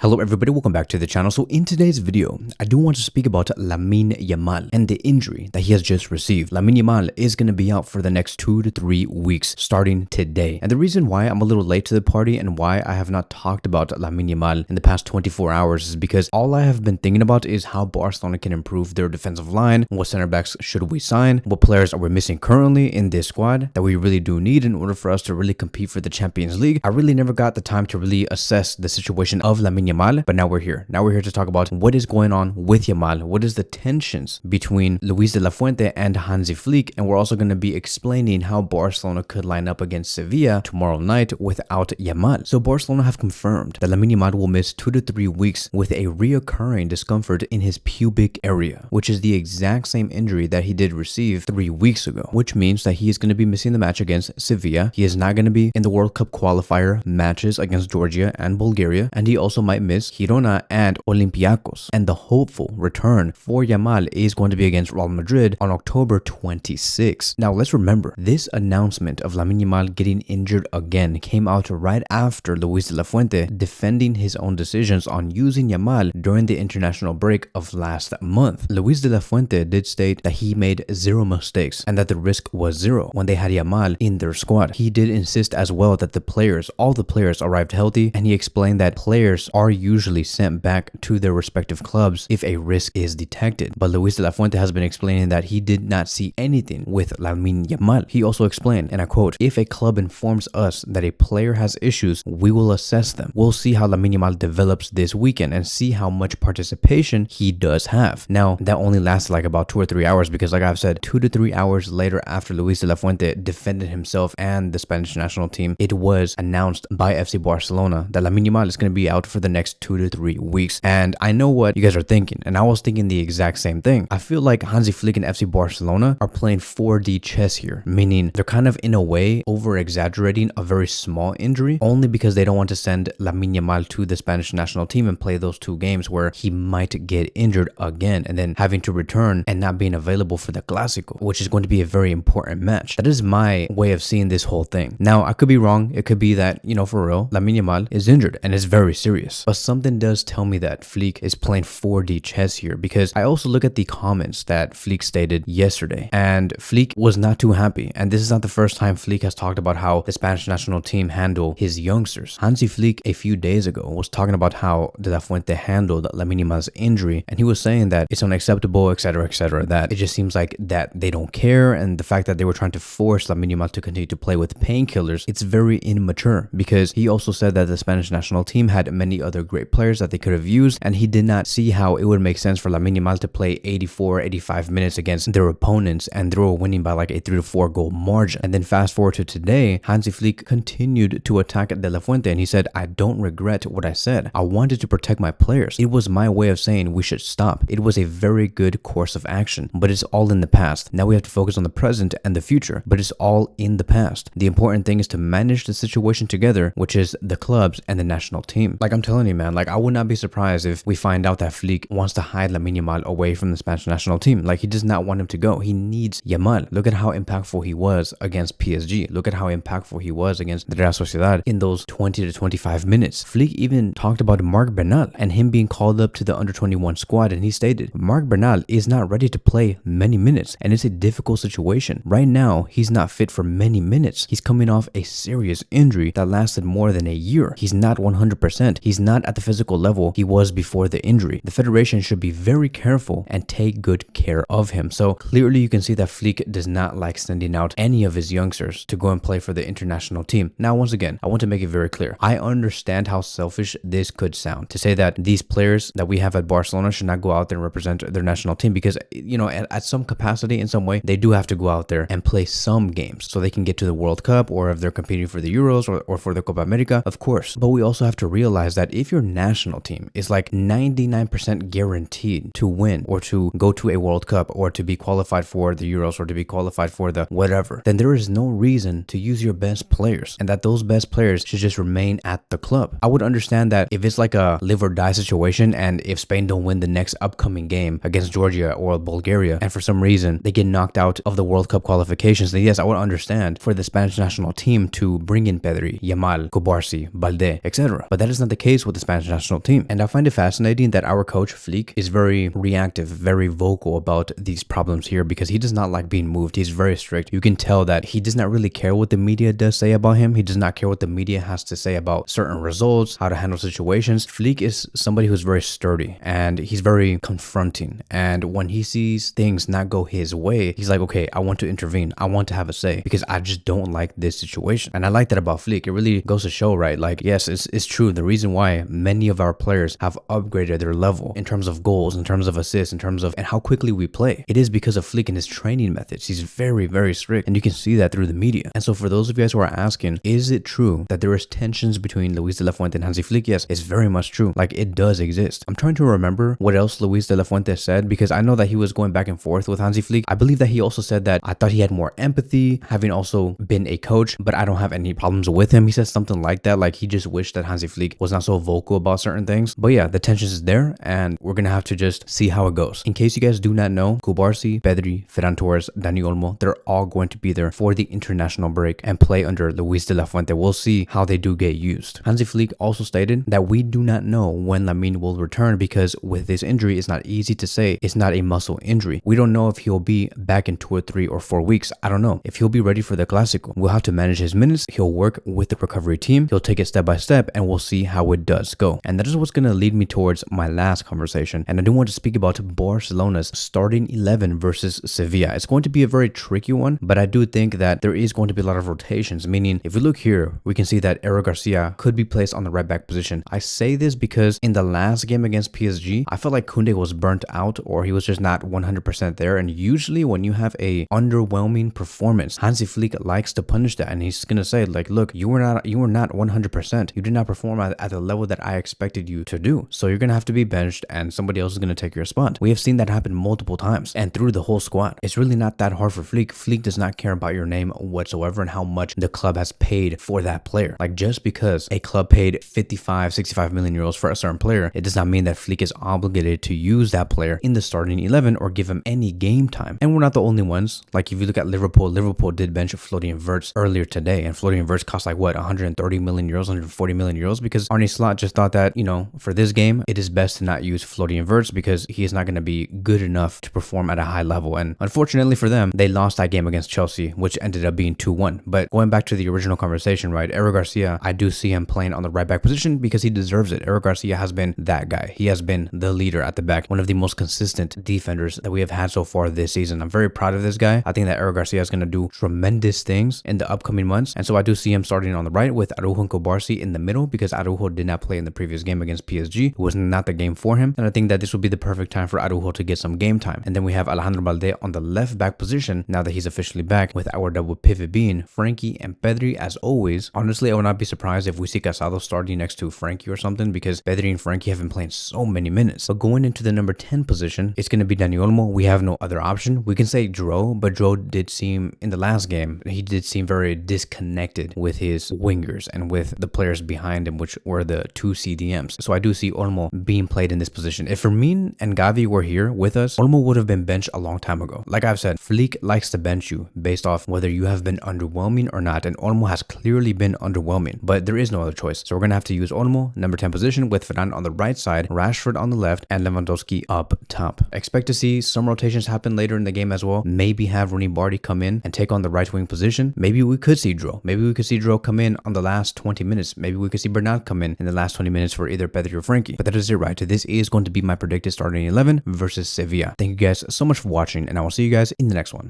Hello everybody, welcome back to the channel. So in today's video, I do want to speak about Lamine Yamal and the injury that he has just received. Lamine Yamal is going to be out for the next 2 to 3 weeks starting today. And the reason why I'm a little late to the party and why I have not talked about Lamine Yamal in the past 24 hours is because all I have been thinking about is how Barcelona can improve their defensive line, what center backs should we sign, what players are we missing currently in this squad that we really do need in order for us to really compete for the Champions League. I really never got the time to really assess the situation of Lamine Yamal, but now we're here. Now we're here to talk about what is going on with Yamal, what is the tensions between Luis-De la Fuente and Hansi Flick, and we're also going to be explaining how Barcelona could line up against Sevilla tomorrow night without Yamal. So Barcelona have confirmed that Lamine Yamal will miss 2 to 3 weeks with a reoccurring discomfort in his pubic area, which is the exact same injury that he did receive 3 weeks ago, which means that he is going to be missing the match against Sevilla. He is not going to be in the World Cup qualifier matches against Georgia and Bulgaria, and he also might miss Girona and Olympiacos. And the hopeful return for Yamal is going to be against Real Madrid on October 26. Now let's remember, this announcement of Lamine Yamal getting injured again came out right after Luis-De la Fuente defending his own decisions on using Yamal during the international break of last month. Luis-De la Fuente did state that he made 0 mistakes and that the risk was 0 when they had Yamal in their squad. He did insist as well that all the players arrived healthy, and he explained that players are usually sent back to their respective clubs if a risk is detected. But Luis-De la Fuente has been explaining that he did not see anything with Lamine Yamal. He also explained, and I quote, "If a club informs us that a player has issues, we will assess them. We'll see how Lamine Yamal develops this weekend and see how much participation he does have." Now, that only lasted like about 2 or 3 hours because, like I've said, 2 to 3 hours later after Luis-De la Fuente defended himself and the Spanish national team, it was announced by FC Barcelona that Lamine Yamal is going to be out for the next 2 to 3 weeks. And I know what you guys are thinking, and I was thinking the exact same thing. I feel like Hansi Flick and FC Barcelona are playing 4D chess here, meaning they're kind of in a way over-exaggerating a very small injury only because they don't want to send Lamine Yamal to the Spanish national team and play those 2 games where he might get injured again and then having to return and not being available for the Clásico, which is going to be a very important match. That is my way of seeing this whole thing. Now, I could be wrong. It could be that, for real, Lamine Yamal is injured and it's very serious. But something does tell me that Flick is playing 4D chess here, because I also look at the comments that Flick stated yesterday, and Flick was not too happy. And this is not the first time Flick has talked about how the Spanish national team handle his youngsters. Hansi Flick a few days ago was talking about how De La Fuente handled Lamine Yamal's injury, and he was saying that it's unacceptable, etc., that it just seems like that they don't care, and the fact that they were trying to force Lamine Yamal to continue to play with painkillers, it's very immature, because he also said that the Spanish national team had many other great players that they could have used, and he did not see how it would make sense for Lamine Yamal to play 85 minutes against their opponents and they were winning by like a 3 to 4 goal margin. And then fast forward to today, Hansi Flick continued to attack De La Fuente, and he said, "I don't regret what I said. I wanted to protect my players. It was my way of saying we should stop. It was a very good course of action, but it's all in the past. Now we have to focus on the present and the future, but it's all in the past. The important thing is to manage the situation together, which is the clubs and the national team." Like I'm telling you, man, like I would not be surprised if we find out that Flick wants to hide Lamine Yamal away from the Spanish national team. Like he does not want him to go. He needs Yamal. Look at how impactful he was against PSG. Look at how impactful he was against the Real Sociedad in those 20 to 25 minutes. Flick even talked about Marc Bernal and him being called up to the under-21 squad, and he stated, "Marc Bernal is not ready to play many minutes, and it's a difficult situation. Right now, he's not fit for many minutes. He's coming off a serious injury that lasted more than a year. He's not 100%. He's not at the physical level he was before the injury. The federation should be very careful and take good care of him." So clearly you can see that Flick does not like sending out any of his youngsters to go and play for the international team. Now, once again, I want to make it very clear. I understand how selfish this could sound to say that these players that we have at Barcelona should not go out there and represent their national team, because, at some capacity, in some way, they do have to go out there and play some games so they can get to the World Cup, or if they're competing for the Euros or for the Copa America, of course. But we also have to realize that if your national team is like 99% guaranteed to win or to go to a World Cup or to be qualified for the Euros or to be qualified for the whatever, then there is no reason to use your best players, and that those best players should just remain at the club. I would understand that if it's like a live or die situation, and if Spain don't win the next upcoming game against Georgia or Bulgaria, and for some reason they get knocked out of the World Cup qualifications, then yes, I would understand for the Spanish national team to bring in Pedri, Yamal, Cubarsí, Balde, etc. But that is not the case with the Spanish national team. And I find it fascinating that our coach Flick is very reactive, very vocal about these problems here because he does not like being moved. He's very strict. You can tell that he does not really care what the media does say about him. He does not care what the media has to say about certain results, how to handle situations. Flick is somebody who's very sturdy and he's very confronting. And when he sees things not go his way, he's like, okay, I want to intervene. I want to have a say because I just don't like this situation. And I like that about Flick. It really goes to show, right? Like, yes, it's true. The reason why many of our players have upgraded their level in terms of goals, in terms of assists, in terms of and how quickly we play, it is because of Flick and his training methods. He's very, very strict, and you can see that through the media. And so for those of you guys who are asking, is it true that there is tensions between Luis de la Fuente and Hansi Flick? Yes, it's very much true. Like, it does exist. I'm trying to remember what else Luis de la Fuente said because I know that he was going back and forth with Hansi Flick. I believe that he also said that I thought he had more empathy, having also been a coach, but I don't have any problems with him. He said something like that, like he just wished that Hansi Flick was not so vocal about certain things. But yeah, the tensions is there, and we're gonna have to just see how it goes. In case you guys do not know, Cubarsí, Pedri, Ferran Torres, Dani Olmo, they're all going to be there for the international break and play under Luis de la Fuente. We'll see how they do get used. Hansi Flick also stated that we do not know when Lamine will return because with this injury, it's not easy to say. It's not a muscle injury. We don't know if he'll be back in 2 or 3 or 4 weeks. I don't know if he'll be ready for the Clásico. We'll have to manage his minutes. He'll work with the recovery team. He'll take it step by step, and we'll see how it does go. And that is what's going to lead me towards my last conversation. And I do want to speak about Barcelona's starting 11 versus Sevilla. It's going to be a very tricky one, but I do think that there is going to be a lot of rotations, meaning if we look here, we can see that Eric Garcia could be placed on the right back position. I say this because in the last game against PSG, I felt like Koundé was burnt out or he was just not 100% there. And usually when you have a underwhelming performance, Hansi Flick likes to punish that, and he's going to say like, look, you were not 100%. You did not perform at the level that I expected you to do. So you're going to have to be benched and somebody else is going to take your spot. We have seen that happen multiple times and through the whole squad. It's really not that hard for Flick. Flick does not care about your name whatsoever and how much the club has paid for that player. Like, just because a club paid 55, 65 million euros for a certain player, it does not mean that Flick is obligated to use that player in the starting 11 or give him any game time. And we're not the only ones. Like, if you look at Liverpool did bench Florian Wirtz earlier today, and Florian Wirtz cost like what, 130 million euros, 140 million euros, because Arne Slot just thought that, you know, for this game, it is best to not use Florian Wirtz because he is not going to be good enough to perform at a high level. And unfortunately for them, they lost that game against Chelsea, which ended up being 2-1. But going back to the original conversation, right, Eric Garcia, I do see him playing on the right back position because he deserves it. Eric Garcia has been that guy. He has been the leader at the back, one of the most consistent defenders that we have had so far this season. I'm very proud of this guy. I think that Eric Garcia is going to do tremendous things in the upcoming months. And so I do see him starting on the right with Araujo and Cubarsí in the middle because Araujo did not play in the previous game against PSG. It was not the game for him. And I think that this will be the perfect time for Araujo to get some game time. And then we have Alejandro Balde on the left back position now that he's officially back, with our double pivot being Frankie and Pedri as always. Honestly, I would not be surprised if we see Casado starting next to Frankie or something because Pedri and Frankie have been playing so many minutes. But going into the number 10 position, it's going to be Dani Olmo. We have no other option. We can say Dro, but Dro did seem, in the last game, he did seem very disconnected with his wingers and with the players behind him, which were the 2 CDMs. So I do see Olmo being played in this position. If Fermin and Gavi were here with us, Olmo would have been benched a long time ago. Like I've said, Flick likes to bench you based off whether you have been underwhelming or not, and Olmo has clearly been underwhelming, but there is no other choice. So we're going to have to use Olmo, number 10 position, with Ferran on the right side, Rashford on the left, and Lewandowski up top. Expect to see some rotations happen later in the game as well. Maybe have Rooney Barty come in and take on the right wing position. Maybe we could see Dro. Maybe we could see Dro come in on the last 20 minutes. Maybe we could see Bernal come in the last 20 minutes for either Pedri or Frankie. But that is it, right? This is going to be my predicted starting 11 versus Sevilla. Thank you guys so much for watching, and I will see you guys in the next one.